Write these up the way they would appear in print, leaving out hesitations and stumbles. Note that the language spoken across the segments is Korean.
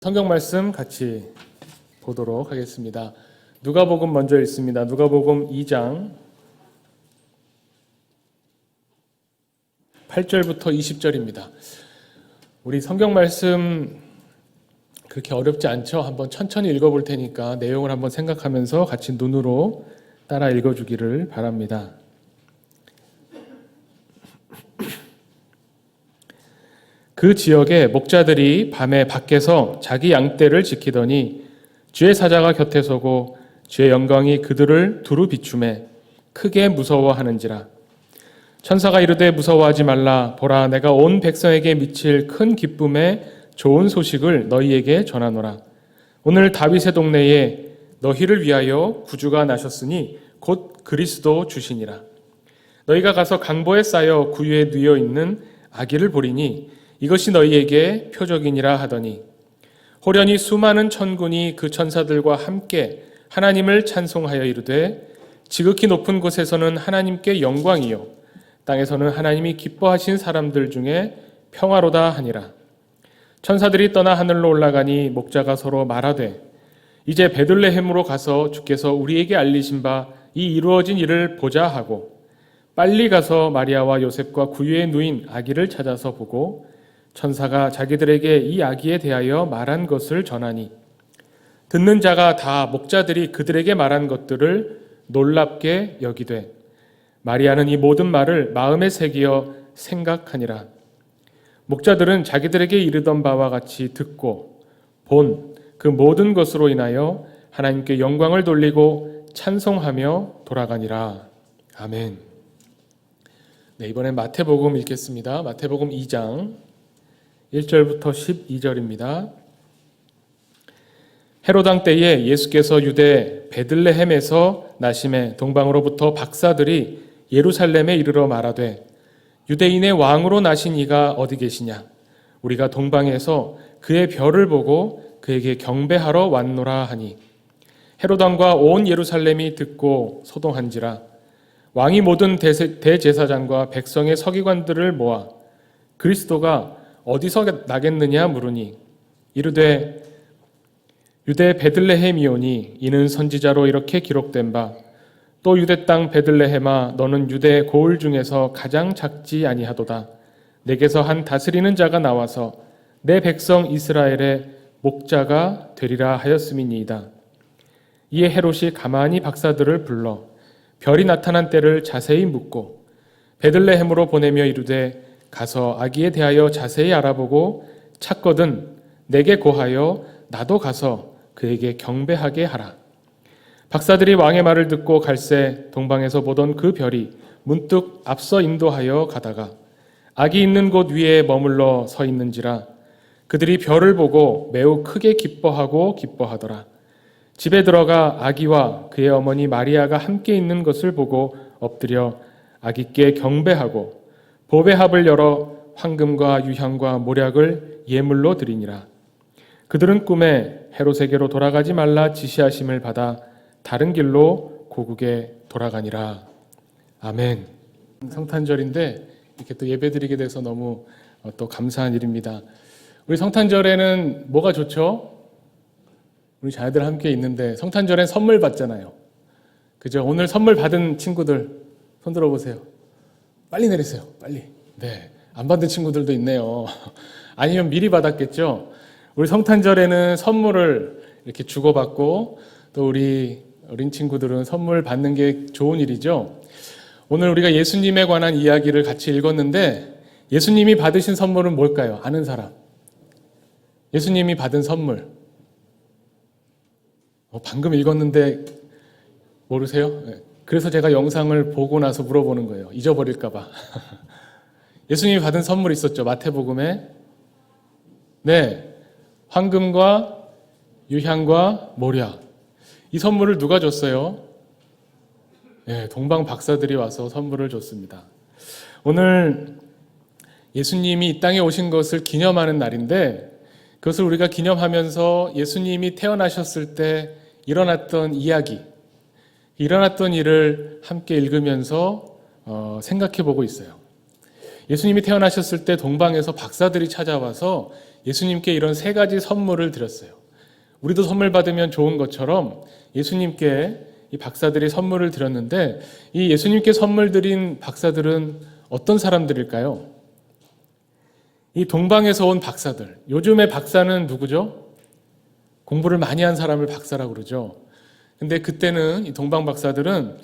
성경 말씀 같이 보도록 하겠습니다. 누가복음 먼저 읽습니다. 누가복음 2장 8절부터 20절입니다. 우리 성경 말씀 그렇게 어렵지 않죠? 한번 천천히 읽어볼 테니까 내용을 한번 생각하면서 같이 눈으로 따라 읽어주기를 바랍니다. 그 지역에 목자들이 밤에 밖에서 자기 양떼를 지키더니 주의 사자가 곁에 서고 주의 영광이 그들을 두루 비추매 크게 무서워하는지라. 천사가 이르되 무서워하지 말라. 보라, 내가 온 백성에게 미칠 큰 기쁨의 좋은 소식을 너희에게 전하노라. 오늘 다윗의 동네에 너희를 위하여 구주가 나셨으니 곧 그리스도 주시니라. 너희가 가서 강보에 쌓여 구유에 누워 있는 아기를 보리니 이것이 너희에게 표적이니라 하더니 호련히 수많은 천군이 그 천사들과 함께 하나님을 찬송하여 이르되 지극히 높은 곳에서는 하나님께 영광이요 땅에서는 하나님이 기뻐하신 사람들 중에 평화로다 하니라. 천사들이 떠나 하늘로 올라가니 목자가 서로 말하되 이제 베들레헴으로 가서 주께서 우리에게 알리신 바 이 이루어진 일을 보자 하고 빨리 가서 마리아와 요셉과 구유에 누인 아기를 찾아서 보고 천사가 자기들에게 이 아기에 대하여 말한 것을 전하니 듣는 자가 다 목자들이 그들에게 말한 것들을 놀랍게 여기되 마리아는 이 모든 말을 마음에 새기어 생각하니라. 목자들은 자기들에게 이르던 바와 같이 듣고 본 그 모든 것으로 인하여 하나님께 영광을 돌리고 찬송하며 돌아가니라. 아멘. 네, 이번엔 마태복음 읽겠습니다. 마태복음 2장 1절부터 12절입니다. 헤로당 때에 예수께서 유대 베들레헴에서 나심에 동방으로부터 박사들이 예루살렘에 이르러 말하되 유대인의 왕으로 나신 이가 어디 계시냐? 우리가 동방에서 그의 별을 보고 그에게 경배하러 왔노라 하니 헤로당과 온 예루살렘이 듣고 소동한지라. 왕이 모든 대제사장과 백성의 서기관들을 모아 그리스도가 어디서 나겠느냐 물으니 이르되 유대 베들레헴이오니 이는 선지자로 이렇게 기록된 바 또 유대 땅 베들레헴아 너는 유대 고을 중에서 가장 작지 아니하도다. 내게서 한 다스리는 자가 나와서 내 백성 이스라엘의 목자가 되리라 하였음이니이다. 이에 헤롯이 가만히 박사들을 불러 별이 나타난 때를 자세히 묻고 베들레헴으로 보내며 이르되 가서 아기에 대하여 자세히 알아보고 찾거든 내게 고하여 나도 가서 그에게 경배하게 하라. 박사들이 왕의 말을 듣고 갈새 동방에서 보던 그 별이 문득 앞서 인도하여 가다가 아기 있는 곳 위에 머물러 서 있는지라. 그들이 별을 보고 매우 크게 기뻐하더라. 집에 들어가 아기와 그의 어머니 마리아가 함께 있는 것을 보고 엎드려 아기께 경배하고 보배 합을 열어 황금과 유향과 모략을 예물로 드리니라. 그들은 꿈에 헤롯에게로 돌아가지 말라 지시하심을 받아 다른 길로 고국에 돌아가니라. 아멘. 성탄절인데 이렇게 또 예배드리게 돼서 너무 또 감사한 일입니다. 우리 성탄절에는 뭐가 좋죠? 우리 자녀들 함께 있는데 성탄절엔 선물 받잖아요. 그죠? 오늘 선물 받은 친구들 손 들어보세요. 빨리 내리세요. 빨리. 네. 안 받은 친구들도 있네요. 아니면 미리 받았겠죠? 우리 성탄절에는 선물을 이렇게 주고받고 또 우리 어린 친구들은 선물 받는 게 좋은 일이죠. 오늘 우리가 예수님에 관한 이야기를 같이 읽었는데 예수님이 받으신 선물은 뭘까요? 아는 사람. 예수님이 받은 선물. 방금 읽었는데 모르세요? 그래서 제가 영상을 보고 나서 물어보는 거예요. 잊어버릴까 봐. 예수님이 받은 선물이 있었죠. 마태복음에. 네. 황금과 유향과 모략. 이 선물을 누가 줬어요? 네, 동방 박사들이 와서 선물을 줬습니다. 오늘 예수님이 이 땅에 오신 것을 기념하는 날인데 그것을 우리가 기념하면서 예수님이 태어나셨을 때 일어났던 이야기, 일어났던 일을 함께 읽으면서 생각해 보고 있어요. 예수님이 태어나셨을 때 동방에서 박사들이 찾아와서 예수님께 이런 세 가지 선물을 드렸어요. 우리도 선물 받으면 좋은 것처럼 예수님께 이 박사들이 선물을 드렸는데, 이 예수님께 선물 드린 박사들은 어떤 사람들일까요? 이 동방에서 온 박사들. 요즘의 박사는 누구죠? 공부를 많이 한 사람을 박사라고 그러죠. 근데 그때는 이 동방 박사들은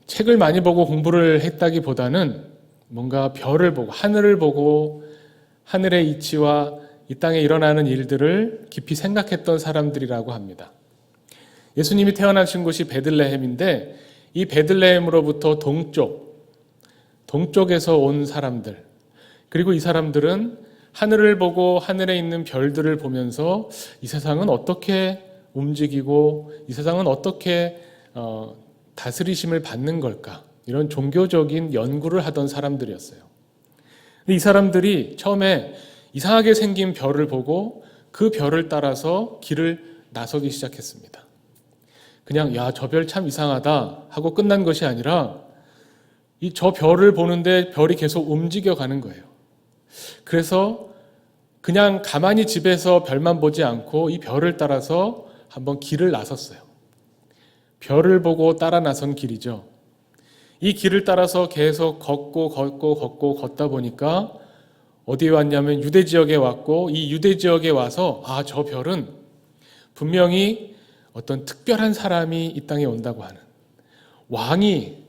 책을 많이 보고 공부를 했다기보다는 뭔가 별을 보고 하늘을 보고 하늘의 이치와 이 땅에 일어나는 일들을 깊이 생각했던 사람들이라고 합니다. 예수님이 태어나신 곳이 베들레헴인데, 이 베들레헴으로부터 동쪽에서 온 사람들, 그리고 이 사람들은 하늘을 보고 하늘에 있는 별들을 보면서 이 세상은 어떻게 움직이고 이 세상은 어떻게 다스리심을 받는 걸까, 이런 종교적인 연구를 하던 사람들이었어요. 근데 이 사람들이 처음에 이상하게 생긴 별을 보고 그 별을 따라서 길을 나서기 시작했습니다. 그냥 저 별 참 이상하다 하고 끝난 것이 아니라 저 별을 보는데 별이 계속 움직여가는 거예요. 그래서 그냥 가만히 집에서 별만 보지 않고 이 별을 따라서 한번 길을 나섰어요. 별을 보고 따라 나선 길이죠. 이 길을 따라서 계속 걷다 보니까 어디에 왔냐면 유대 지역에 왔고, 이 유대 지역에 와서 저 별은 분명히 어떤 특별한 사람이 이 땅에 온다고 하는, 왕이,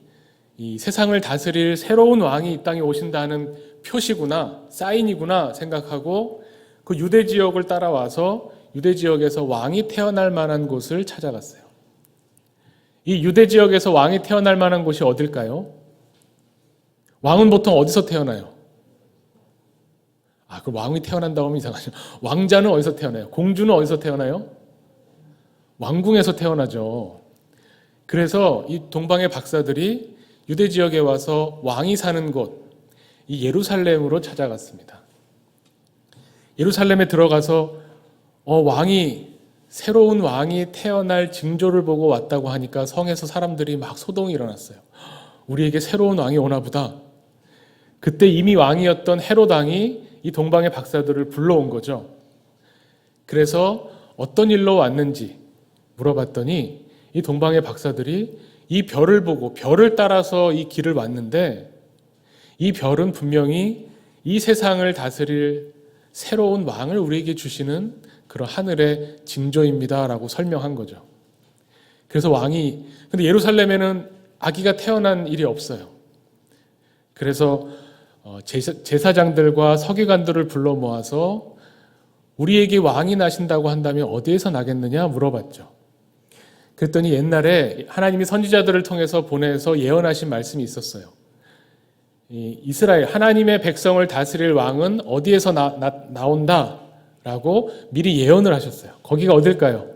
이 세상을 다스릴 새로운 왕이 이 땅에 오신다는 표시구나, 사인이구나 생각하고 그 유대 지역을 따라와서 유대 지역에서 왕이 태어날 만한 곳을 찾아갔어요. 이 유대 지역에서 왕이 태어날 만한 곳이 어딜까요? 왕은 보통 어디서 태어나요? 그럼 왕이 태어난다고 하면 이상하죠. 왕자는 어디서 태어나요? 공주는 어디서 태어나요? 왕궁에서 태어나죠. 그래서 이 동방의 박사들이 유대 지역에 와서 왕이 사는 곳, 이 예루살렘으로 찾아갔습니다. 예루살렘에 들어가서 새로운 왕이 태어날 징조를 보고 왔다고 하니까 성에서 사람들이 막 소동이 일어났어요. 우리에게 새로운 왕이 오나 보다. 그때 이미 왕이었던 헤롯 왕이 이 동방의 박사들을 불러온 거죠. 그래서 어떤 일로 왔는지 물어봤더니 이 동방의 박사들이 이 별을 보고 별을 따라서 이 길을 왔는데, 이 별은 분명히 이 세상을 다스릴 새로운 왕을 우리에게 주시는 그런 하늘의 징조입니다라고 설명한 거죠. 그래서 근데 예루살렘에는 아기가 태어난 일이 없어요. 그래서 제사장들과 서기관들을 불러 모아서 우리에게 왕이 나신다고 한다면 어디에서 나겠느냐 물어봤죠. 그랬더니 옛날에 하나님이 선지자들을 통해서 보내서 예언하신 말씀이 있었어요. 이스라엘, 하나님의 백성을 다스릴 왕은 어디에서 나온다라고 미리 예언을 하셨어요. 거기가 어딜까요?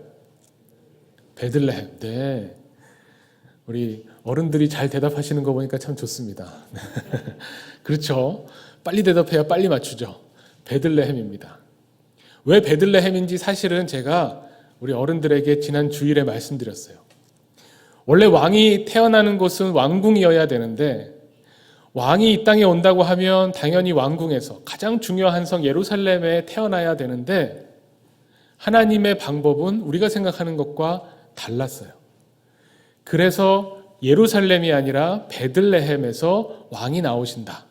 베들레헴. 네. 우리 어른들이 잘 대답하시는 거 보니까 참 좋습니다. 그렇죠. 빨리 대답해야 빨리 맞추죠. 베들레헴입니다. 왜 베들레헴인지 사실은 제가 우리 어른들에게 지난 주일에 말씀드렸어요. 원래 왕이 태어나는 곳은 왕궁이어야 되는데, 왕이 이 땅에 온다고 하면 당연히 왕궁에서 가장 중요한 성 예루살렘에 태어나야 되는데, 하나님의 방법은 우리가 생각하는 것과 달랐어요. 그래서 예루살렘이 아니라 베들레헴에서 왕이 나오신다,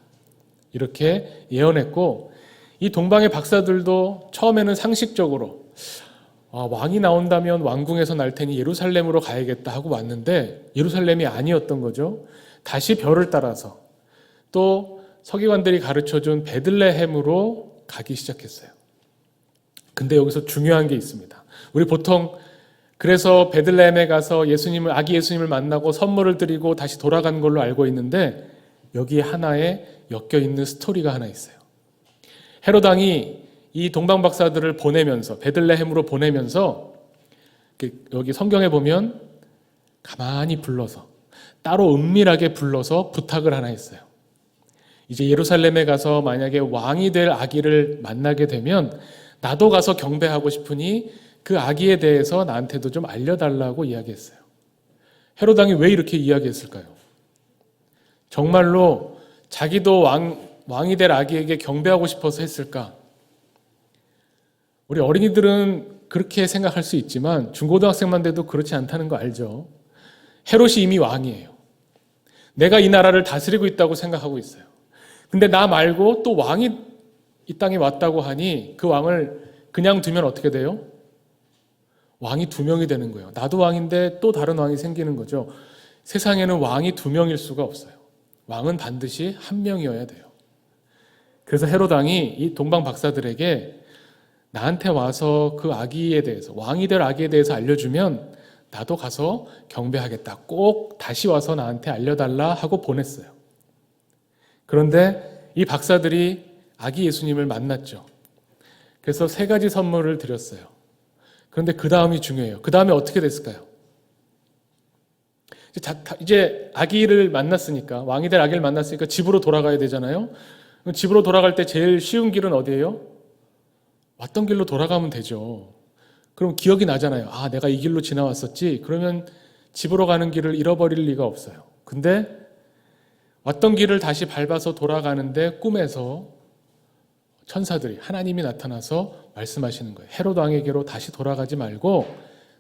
이렇게 예언했고, 이 동방의 박사들도 처음에는 상식적으로 왕이 나온다면 왕궁에서 날 테니 예루살렘으로 가야겠다 하고 왔는데 예루살렘이 아니었던 거죠. 다시 별을 따라서 또 서기관들이 가르쳐준 베들레헴으로 가기 시작했어요. 근데 여기서 중요한 게 있습니다. 우리 보통 그래서 베들레헴에 가서 아기 예수님을 만나고 선물을 드리고 다시 돌아간 걸로 알고 있는데, 여기에 하나에 엮여있는 스토리가 하나 있어요. 헤롯 왕이 이 동방 박사들을 보내면서, 베들레헴으로 보내면서, 여기 성경에 보면 가만히 불러서, 따로 은밀하게 불러서 부탁을 하나 했어요. 이제 예루살렘에 가서 만약에 왕이 될 아기를 만나게 되면 나도 가서 경배하고 싶으니 그 아기에 대해서 나한테도 좀 알려달라고 이야기했어요. 헤롯 왕이 왜 이렇게 이야기했을까요? 정말로 자기도 왕이 될 아기에게 경배하고 싶어서 했을까? 우리 어린이들은 그렇게 생각할 수 있지만 중고등학생만 돼도 그렇지 않다는 거 알죠? 헤롯이 이미 왕이에요. 내가 이 나라를 다스리고 있다고 생각하고 있어요. 근데 나 말고 또 왕이 이 땅에 왔다고 하니 그 왕을 그냥 두면 어떻게 돼요? 왕이 두 명이 되는 거예요. 나도 왕인데 또 다른 왕이 생기는 거죠. 세상에는 왕이 두 명일 수가 없어요. 왕은 반드시 한 명이어야 돼요. 그래서 헤롯 왕이 이 동방 박사들에게 나한테 와서 그 아기에 대해서, 왕이 될 아기에 대해서 알려주면 나도 가서 경배하겠다. 꼭 다시 와서 나한테 알려달라 하고 보냈어요. 그런데 이 박사들이 아기 예수님을 만났죠. 그래서 세 가지 선물을 드렸어요. 그런데 그 다음이 중요해요. 그 다음에 어떻게 됐을까요? 이제 아기를 만났으니까, 왕이 될 아기를 만났으니까 집으로 돌아가야 되잖아요. 집으로 돌아갈 때 제일 쉬운 길은 어디예요? 왔던 길로 돌아가면 되죠. 그럼 기억이 나잖아요. 아, 내가 이 길로 지나왔었지? 그러면 집으로 가는 길을 잃어버릴 리가 없어요. 근데 왔던 길을 다시 밟아서 돌아가는데 꿈에서 천사들이, 하나님이 나타나서 말씀하시는 거예요. 헤롯 왕에게로 다시 돌아가지 말고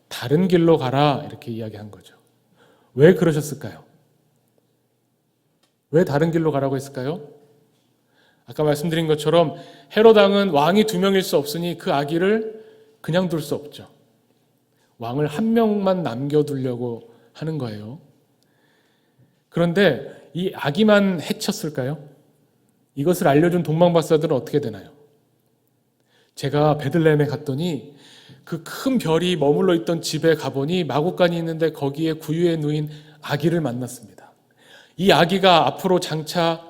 다른 길로 가라, 이렇게 이야기한 거죠. 왜 그러셨을까요? 왜 다른 길로 가라고 했을까요? 아까 말씀드린 것처럼 헤롯 왕은 왕이 두 명일 수 없으니 그 아기를 그냥 둘 수 없죠. 왕을 한 명만 남겨두려고 하는 거예요. 그런데 이 아기만 해쳤을까요? 이것을 알려준 동방박사들은 어떻게 되나요? 제가 베들레헴에 갔더니 그 큰 별이 머물러 있던 집에 가보니 마구간이 있는데 거기에 구유에 누인 아기를 만났습니다. 이 아기가 앞으로 장차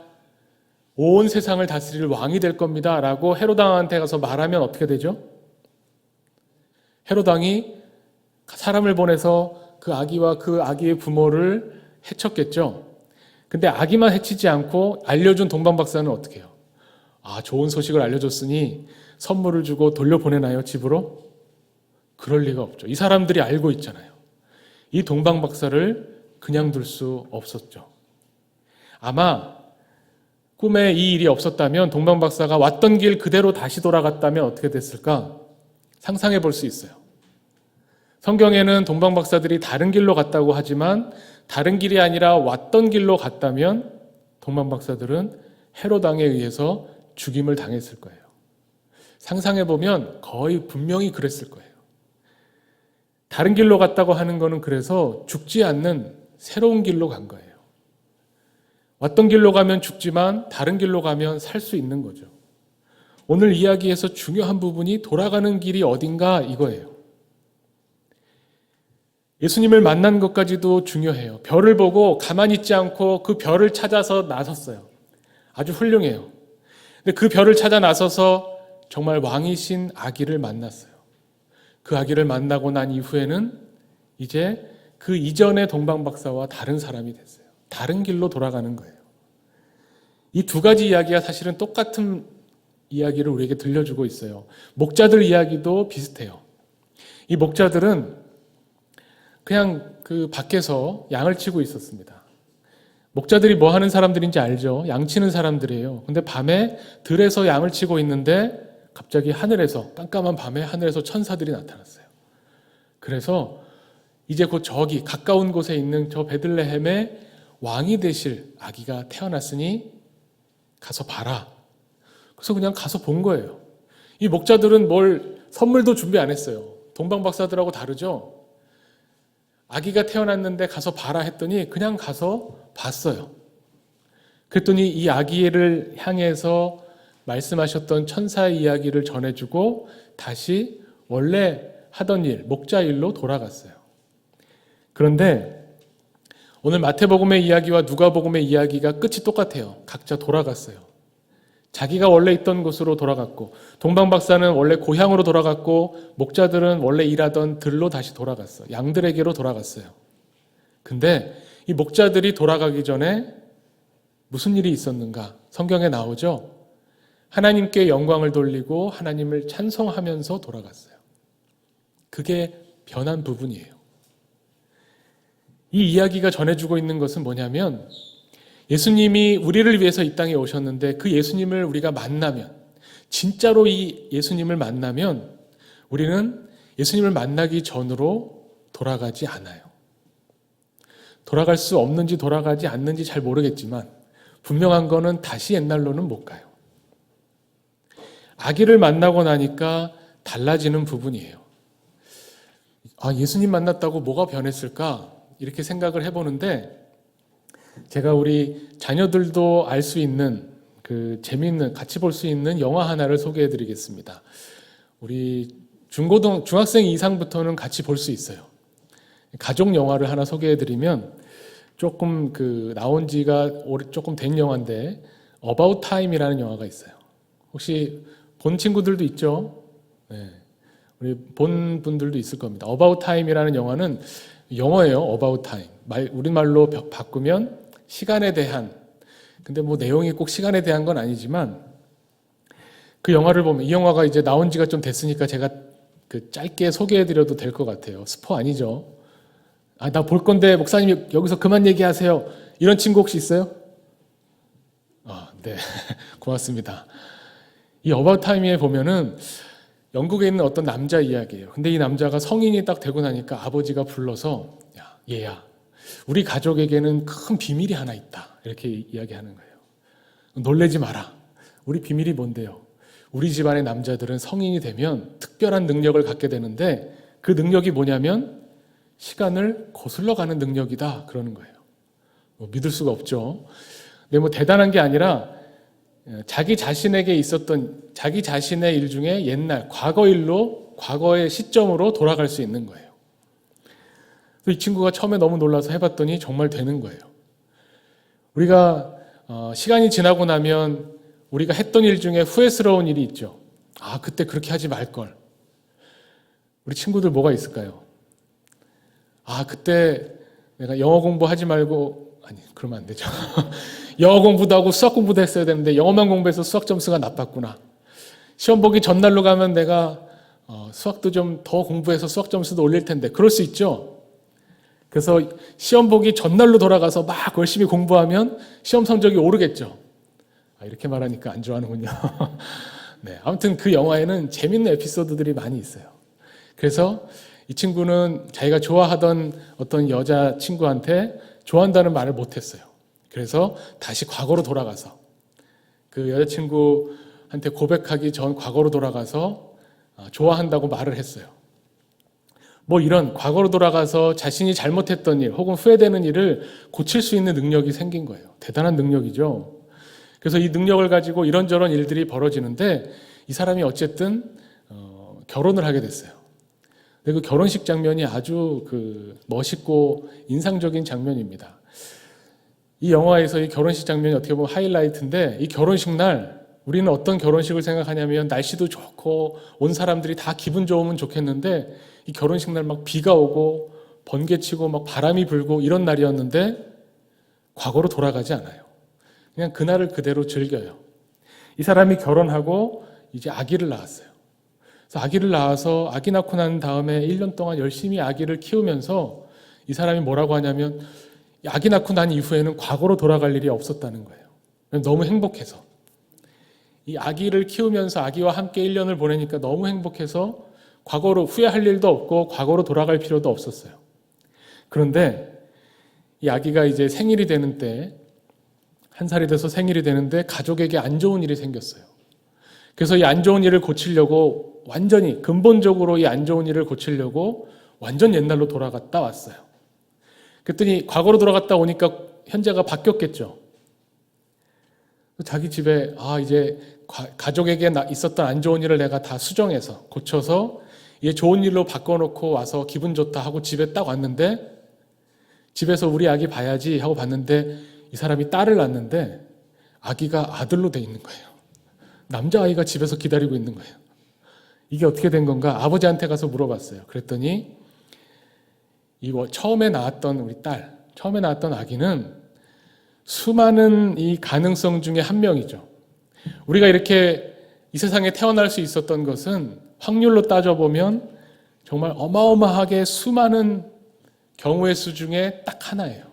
온 세상을 다스릴 왕이 될 겁니다 라고 헤롯 왕한테 가서 말하면 어떻게 되죠? 헤롯 왕이 사람을 보내서 그 아기와 그 아기의 부모를 해쳤겠죠. 근데 아기만 해치지 않고 알려준 동방박사는 어떻게 해요? 아, 좋은 소식을 알려줬으니 선물을 주고 돌려보내나요, 집으로? 그럴 리가 없죠. 이 사람들이 알고 있잖아요. 이 동방박사를 그냥 둘 수 없었죠. 아마 꿈에 이 일이 없었다면 동방박사가 왔던 길 그대로 다시 돌아갔다면 어떻게 됐을까? 상상해 볼 수 있어요. 성경에는 동방박사들이 다른 길로 갔다고 하지만 다른 길이 아니라 왔던 길로 갔다면 동방박사들은 헤롯 왕에 의해서 죽임을 당했을 거예요. 상상해 보면 거의 분명히 그랬을 거예요. 다른 길로 갔다고 하는 거는 그래서 죽지 않는 새로운 길로 간 거예요. 왔던 길로 가면 죽지만 다른 길로 가면 살 수 있는 거죠. 오늘 이야기에서 중요한 부분이 돌아가는 길이 어딘가 이거예요. 예수님을 만난 것까지도 중요해요. 별을 보고 가만히 있지 않고 그 별을 찾아서 나섰어요. 아주 훌륭해요. 근데 그 별을 찾아 나서서 정말 왕이신 아기를 만났어요. 그 아기를 만나고 난 이후에는 이제 그 이전의 동방박사와 다른 사람이 됐어요. 다른 길로 돌아가는 거예요. 이 두 가지 이야기가 사실은 똑같은 이야기를 우리에게 들려주고 있어요. 목자들 이야기도 비슷해요. 이 목자들은 그냥 그 밖에서 양을 치고 있었습니다. 목자들이 뭐 하는 사람들인지 알죠? 양 치는 사람들이에요. 근데 밤에 들에서 양을 치고 있는데 갑자기 하늘에서, 깜깜한 밤에 하늘에서 천사들이 나타났어요. 그래서 이제 곧 저기 가까운 곳에 있는 저 베들레헴에 왕이 되실 아기가 태어났으니 가서 봐라. 그래서 그냥 가서 본 거예요. 이 목자들은 뭘 선물도 준비 안 했어요. 동방박사들하고 다르죠? 아기가 태어났는데 가서 봐라 했더니 그냥 가서 봤어요. 그랬더니 이 아기를 향해서 말씀하셨던 천사의 이야기를 전해주고 다시 원래 하던 일, 목자 일로 돌아갔어요. 그런데 오늘 마태복음의 이야기와 누가복음의 이야기가 끝이 똑같아요. 각자 돌아갔어요. 자기가 원래 있던 곳으로 돌아갔고, 동방박사는 원래 고향으로 돌아갔고, 목자들은 원래 일하던 들로 다시 돌아갔어요. 양들에게로 돌아갔어요. 근데 이 목자들이 돌아가기 전에 무슨 일이 있었는가? 성경에 나오죠? 하나님께 영광을 돌리고 하나님을 찬송하면서 돌아갔어요. 그게 변한 부분이에요. 이 이야기가 전해주고 있는 것은 뭐냐면 예수님이 우리를 위해서 이 땅에 오셨는데 그 예수님을 우리가 만나면, 진짜로 이 예수님을 만나면 우리는 예수님을 만나기 전으로 돌아가지 않아요. 돌아갈 수 없는지 돌아가지 않는지 잘 모르겠지만 분명한 거는 다시 옛날로는 못 가요. 아기를 만나고 나니까 달라지는 부분이에요. 예수님 만났다고 뭐가 변했을까? 이렇게 생각을 해보는데 제가 우리 자녀들도 알 수 있는 재미있는 같이 볼 수 있는 영화 하나를 소개해 드리겠습니다. 우리 중학생 이상부터는 같이 볼 수 있어요. 가족 영화를 하나 소개해 드리면 조금 나온 지가 조금 된 영화인데 About Time이라는 영화가 있어요. 혹시 본 친구들도 있죠? 네. 우리 본 분들도 있을 겁니다. About Time이라는 영화는 영어예요. About Time. 우리말로 바꾸면 시간에 대한. 근데 내용이 꼭 시간에 대한 건 아니지만 그 영화를 보면 이 영화가 이제 나온 지가 좀 됐으니까 제가 짧게 소개해드려도 될 것 같아요. 스포 아니죠? 나 볼 건데 목사님 여기서 그만 얘기하세요. 이런 친구 혹시 있어요? 네. 고맙습니다. 이 About Time에 보면은 영국에 있는 어떤 남자 이야기예요. 근데 이 남자가 성인이 딱 되고 나니까 아버지가 불러서 얘야, 우리 가족에게는 큰 비밀이 하나 있다. 이렇게 이야기하는 거예요. 놀래지 마라. 우리 비밀이 뭔데요? 우리 집안의 남자들은 성인이 되면 특별한 능력을 갖게 되는데 그 능력이 뭐냐면 시간을 거슬러 가는 능력이다. 그러는 거예요. 믿을 수가 없죠. 근데 대단한 게 아니라 자기 자신에게 있었던 자기 자신의 일 중에 옛날 과거 일로 과거의 시점으로 돌아갈 수 있는 거예요. 이 친구가 처음에 너무 놀라서 해봤더니 정말 되는 거예요. 우리가 시간이 지나고 나면 우리가 했던 일 중에 후회스러운 일이 있죠. 그때 그렇게 하지 말걸. 우리 친구들 뭐가 있을까요? 그때 내가 영어 공부하지 말고 그러면 안 되죠. 영어 공부도 하고 수학 공부도 했어야 되는데 영어만 공부해서 수학 점수가 나빴구나. 시험 보기 전날로 가면 내가 수학도 좀 더 공부해서 수학 점수도 올릴 텐데 그럴 수 있죠. 그래서 시험 보기 전날로 돌아가서 막 열심히 공부하면 시험 성적이 오르겠죠. 이렇게 말하니까 안 좋아하는군요. 네, 아무튼 그 영화에는 재밌는 에피소드들이 많이 있어요. 그래서 이 친구는 자기가 좋아하던 어떤 여자친구한테 좋아한다는 말을 못했어요. 그래서 다시 과거로 돌아가서 그 여자친구한테 고백하기 전 과거로 돌아가서 좋아한다고 말을 했어요. 이런 과거로 돌아가서 자신이 잘못했던 일 혹은 후회되는 일을 고칠 수 있는 능력이 생긴 거예요. 대단한 능력이죠. 그래서 이 능력을 가지고 이런저런 일들이 벌어지는데 이 사람이 어쨌든 결혼을 하게 됐어요. 근데 그 결혼식 장면이 아주 멋있고 인상적인 장면입니다. 이 영화에서 이 결혼식 장면이 어떻게 보면 하이라이트인데 이 결혼식 날 우리는 어떤 결혼식을 생각하냐면 날씨도 좋고 온 사람들이 다 기분 좋으면 좋겠는데 이 결혼식 날 막 비가 오고 번개치고 막 바람이 불고 이런 날이었는데 과거로 돌아가지 않아요. 그냥 그날을 그대로 즐겨요. 이 사람이 결혼하고 이제 아기를 낳았어요. 그래서 아기를 낳아서 아기 낳고 난 다음에 1년 동안 열심히 아기를 키우면서 이 사람이 뭐라고 하냐면 아기 낳고 난 이후에는 과거로 돌아갈 일이 없었다는 거예요. 너무 행복해서. 이 아기를 키우면서 아기와 함께 1년을 보내니까 너무 행복해서 과거로 후회할 일도 없고 과거로 돌아갈 필요도 없었어요. 그런데 이 아기가 이제 생일이 되는 때 1살이 돼서 생일이 되는데 가족에게 안 좋은 일이 생겼어요. 그래서 이 안 좋은 일을 고치려고 완전히 근본적으로 이 안 좋은 일을 고치려고 완전 옛날로 돌아갔다 왔어요. 그랬더니 과거로 돌아갔다 오니까 현재가 바뀌었겠죠. 자기 집에 이제 가족에게 있었던 안 좋은 일을 내가 다 수정해서 고쳐서 이제 좋은 일로 바꿔놓고 와서 기분 좋다 하고 집에 딱 왔는데 집에서 우리 아기 봐야지 하고 봤는데 이 사람이 딸을 낳았는데 아기가 아들로 돼 있는 거예요. 남자아이가 집에서 기다리고 있는 거예요. 이게 어떻게 된 건가? 아버지한테 가서 물어봤어요. 그랬더니 처음에 낳았던 우리 딸, 처음에 낳았던 아기는 수많은 이 가능성 중에 한 명이죠. 우리가 이렇게 이 세상에 태어날 수 있었던 것은 확률로 따져보면 정말 어마어마하게 수많은 경우의 수 중에 딱 하나예요.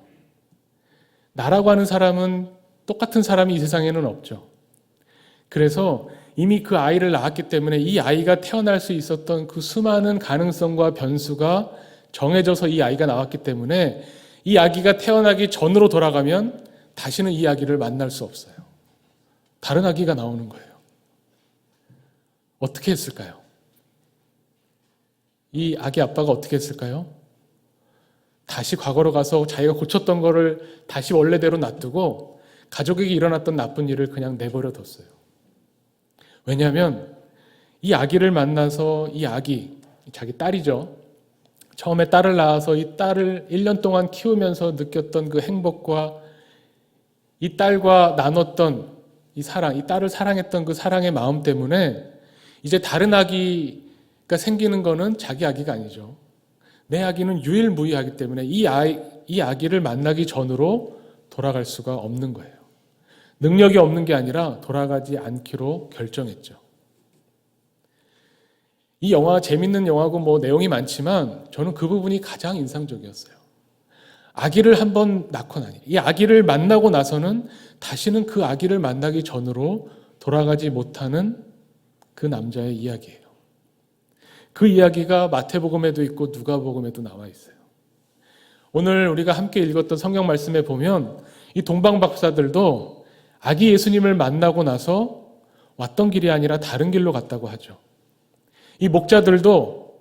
나라고 하는 사람은 똑같은 사람이 이 세상에는 없죠. 그래서 이미 그 아이를 낳았기 때문에 이 아이가 태어날 수 있었던 그 수많은 가능성과 변수가 정해져서 이 아이가 나왔기 때문에 이 아기가 태어나기 전으로 돌아가면 다시는 이 아기를 만날 수 없어요. 다른 아기가 나오는 거예요. 어떻게 했을까요? 이 아기 아빠가 어떻게 했을까요? 다시 과거로 가서 자기가 고쳤던 거를 다시 원래대로 놔두고 가족에게 일어났던 나쁜 일을 그냥 내버려 뒀어요. 왜냐하면 이 아기를 만나서 이 아기, 자기 딸이죠. 처음에 딸을 낳아서 이 딸을 1년 동안 키우면서 느꼈던 그 행복과 이 딸과 나눴던 이 사랑, 이 딸을 사랑했던 그 사랑의 마음 때문에 이제 다른 아기가 생기는 거는 자기 아기가 아니죠. 내 아기는 유일무이하기 때문에 이 아기를 만나기 전으로 돌아갈 수가 없는 거예요. 능력이 없는 게 아니라 돌아가지 않기로 결정했죠. 이 영화 재밌는 영화고 내용이 많지만 저는 그 부분이 가장 인상적이었어요. 아기를 한번 낳고 나니 이 아기를 만나고 나서는 다시는 그 아기를 만나기 전으로 돌아가지 못하는 그 남자의 이야기예요. 그 이야기가 마태복음에도 있고 누가복음에도 나와 있어요. 오늘 우리가 함께 읽었던 성경 말씀에 보면 이 동방박사들도 아기 예수님을 만나고 나서 왔던 길이 아니라 다른 길로 갔다고 하죠. 이 목자들도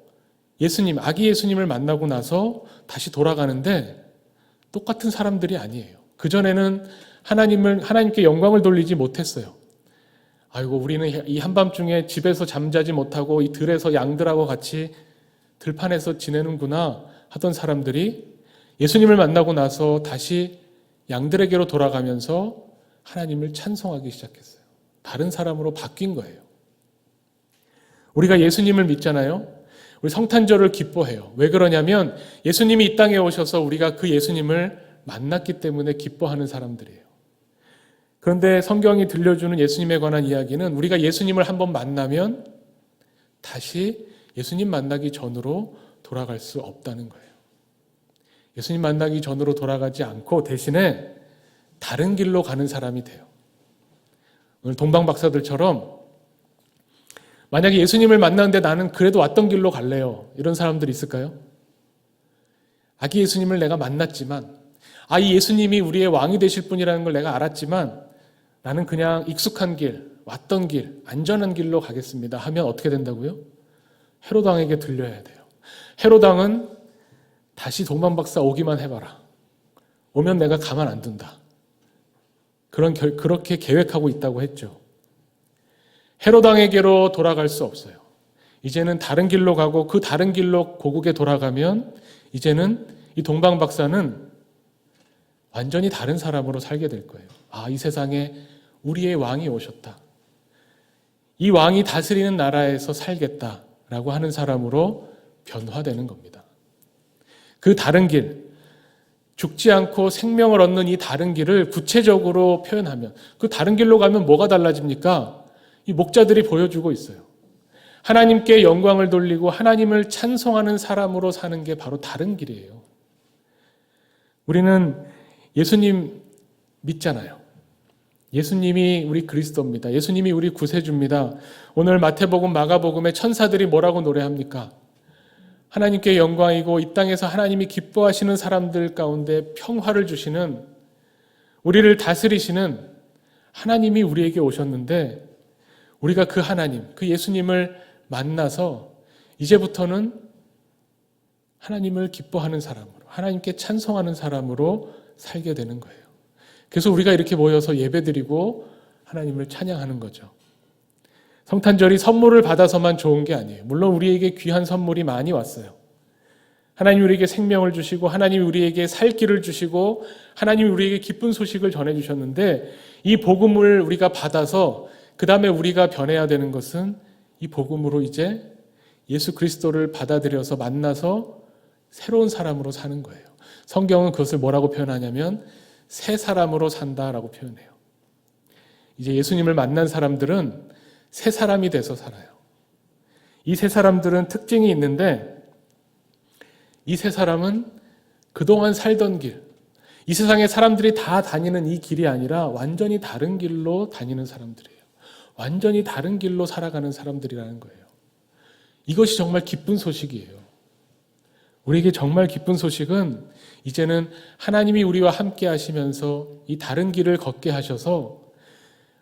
아기 예수님을 만나고 나서 다시 돌아가는데 똑같은 사람들이 아니에요. 그전에는 하나님께 영광을 돌리지 못했어요. 아이고, 우리는 이 한밤중에 집에서 잠자지 못하고 이 들에서 양들하고 같이 들판에서 지내는구나 하던 사람들이 예수님을 만나고 나서 다시 양들에게로 돌아가면서 하나님을 찬송하기 시작했어요. 다른 사람으로 바뀐 거예요. 우리가 예수님을 믿잖아요. 우리 성탄절을 기뻐해요. 왜 그러냐면 예수님이 이 땅에 오셔서 우리가 그 예수님을 만났기 때문에 기뻐하는 사람들이에요. 그런데 성경이 들려주는 예수님에 관한 이야기는 우리가 예수님을 한번 만나면 다시 예수님 만나기 전으로 돌아갈 수 없다는 거예요. 예수님 만나기 전으로 돌아가지 않고 대신에 다른 길로 가는 사람이 돼요. 오늘 동방박사들처럼 만약에 예수님을 만났는데 나는 그래도 왔던 길로 갈래요. 이런 사람들이 있을까요? 아기 예수님을 내가 만났지만 이 예수님이 우리의 왕이 되실 분이라는 걸 내가 알았지만 나는 그냥 익숙한 길, 왔던 길, 안전한 길로 가겠습니다 하면 어떻게 된다고요? 헤롯 왕에게 들려야 돼요. 헤롯 왕은 다시 동방박사 오기만 해봐라. 오면 내가 가만 안 둔다. 그렇게 계획하고 있다고 했죠. 헤롯 왕에게로 돌아갈 수 없어요. 이제는 다른 길로 가고 그 다른 길로 고국에 돌아가면 이제는 이 동방박사는 완전히 다른 사람으로 살게 될 거예요. 이 세상에 우리의 왕이 오셨다. 이 왕이 다스리는 나라에서 살겠다라고 하는 사람으로 변화되는 겁니다. 그 다른 길, 죽지 않고 생명을 얻는 이 다른 길을 구체적으로 표현하면 그 다른 길로 가면 뭐가 달라집니까? 이 목자들이 보여주고 있어요. 하나님께 영광을 돌리고 하나님을 찬송하는 사람으로 사는 게 바로 다른 길이에요. 우리는 예수님 믿잖아요. 예수님이 우리 그리스도입니다. 예수님이 우리 구세주입니다. 오늘 마태복음, 마가복음에 천사들이 뭐라고 노래합니까? 하나님께 영광이고 이 땅에서 하나님이 기뻐하시는 사람들 가운데 평화를 주시는, 우리를 다스리시는 하나님이 우리에게 오셨는데 우리가 그 하나님, 그 예수님을 만나서 이제부터는 하나님을 기뻐하는 사람으로, 하나님께 찬송하는 사람으로 살게 되는 거예요. 그래서 우리가 이렇게 모여서 예배드리고 하나님을 찬양하는 거죠. 성탄절이 선물을 받아서만 좋은 게 아니에요. 물론 우리에게 귀한 선물이 많이 왔어요. 하나님이 우리에게 생명을 주시고 하나님이 우리에게 살 길을 주시고 하나님이 우리에게 기쁜 소식을 전해주셨는데 이 복음을 우리가 받아서 그 다음에 우리가 변해야 되는 것은 이 복음으로 이제 예수 그리스도를 받아들여서 만나서 새로운 사람으로 사는 거예요. 성경은 그것을 뭐라고 표현하냐면 새 사람으로 산다라고 표현해요. 이제 예수님을 만난 사람들은 새 사람이 돼서 살아요. 이 새 사람들은 특징이 있는데 이 새 사람은 그동안 살던 길, 이 세상에 사람들이 다 다니는 이 길이 아니라 완전히 다른 길로 다니는 사람들이에요. 완전히 다른 길로 살아가는 사람들이라는 거예요. 이것이 정말 기쁜 소식이에요. 우리에게 정말 기쁜 소식은 이제는 하나님이 우리와 함께 하시면서 이 다른 길을 걷게 하셔서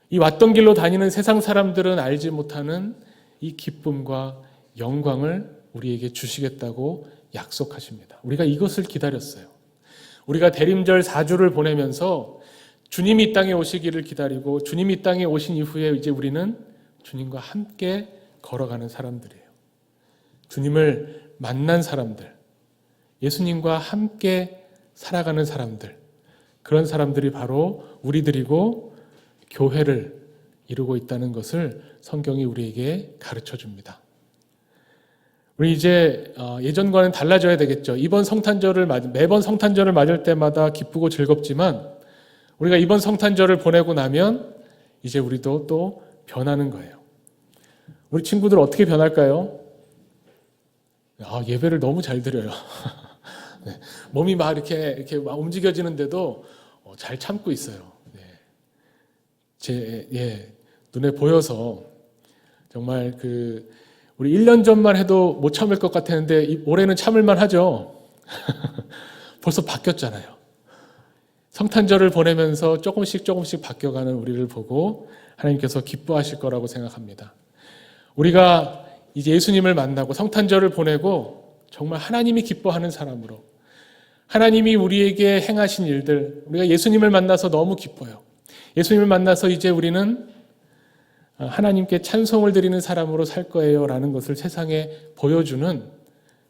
이 왔던 길로 다니는 세상 사람들은 알지 못하는 이 기쁨과 영광을 우리에게 주시겠다고 약속하십니다. 우리가 이것을 기다렸어요. 우리가 대림절 4주를 보내면서 주님이 이 땅에 오시기를 기다리고 주님이 이 땅에 오신 이후에 이제 우리는 주님과 함께 걸어가는 사람들이에요. 주님을 만난 사람들, 예수님과 함께 살아가는 사람들, 그런 사람들이 바로 우리들이고 교회를 이루고 있다는 것을 성경이 우리에게 가르쳐 줍니다. 우리 이제 예전과는 달라져야 되겠죠. 매번 성탄절을 맞을 때마다 기쁘고 즐겁지만 우리가 이번 성탄절을 보내고 나면 이제 우리도 또 변하는 거예요. 우리 친구들 어떻게 변할까요? 예배를 너무 잘 드려요. 네, 몸이 막 이렇게 막 움직여지는데도 잘 참고 있어요. 네. 제 눈에 보여서 정말 우리 1년 전만 해도 못 참을 것 같았는데 올해는 참을만 하죠. 벌써 바뀌었잖아요. 성탄절을 보내면서 조금씩 바뀌어가는 우리를 보고 하나님께서 기뻐하실 거라고 생각합니다. 우리가 이제 예수님을 만나고 성탄절을 보내고 정말 하나님이 기뻐하는 사람으로 하나님이 우리에게 행하신 일들, 우리가 예수님을 만나서 너무 기뻐요. 예수님을 만나서 이제 우리는 하나님께 찬송을 드리는 사람으로 살 거예요 라는 것을 세상에 보여주는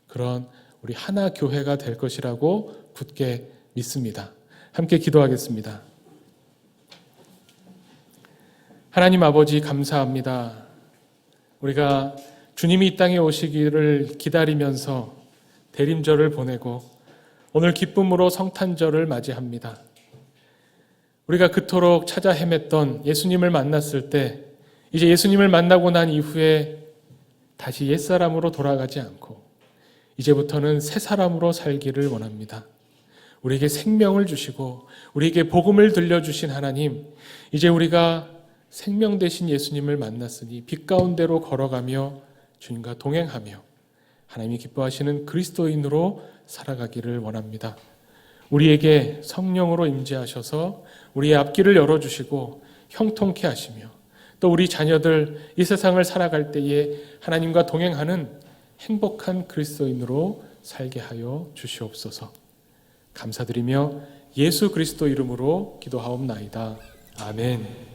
그런 우리 하나 교회가 될 것이라고 굳게 믿습니다. 함께 기도하겠습니다. 하나님 아버지 감사합니다. 우리가 주님이 이 땅에 오시기를 기다리면서 대림절을 보내고 오늘 기쁨으로 성탄절을 맞이합니다. 우리가 그토록 찾아 헤맸던 예수님을 만났을 때 이제 예수님을 만나고 난 이후에 다시 옛사람으로 돌아가지 않고 이제부터는 새 사람으로 살기를 원합니다. 우리에게 생명을 주시고 우리에게 복음을 들려주신 하나님, 이제 우리가 생명 되신 예수님을 만났으니 빛 가운데로 걸어가며 주님과 동행하며 하나님이 기뻐하시는 그리스도인으로 살아가기를 원합니다. 우리에게 성령으로 임재하셔서 우리의 앞길을 열어주시고 형통케 하시며 또 우리 자녀들 이 세상을 살아갈 때에 하나님과 동행하는 행복한 그리스도인으로 살게 하여 주시옵소서. 감사드리며 예수 그리스도 이름으로 기도하옵나이다. 아멘.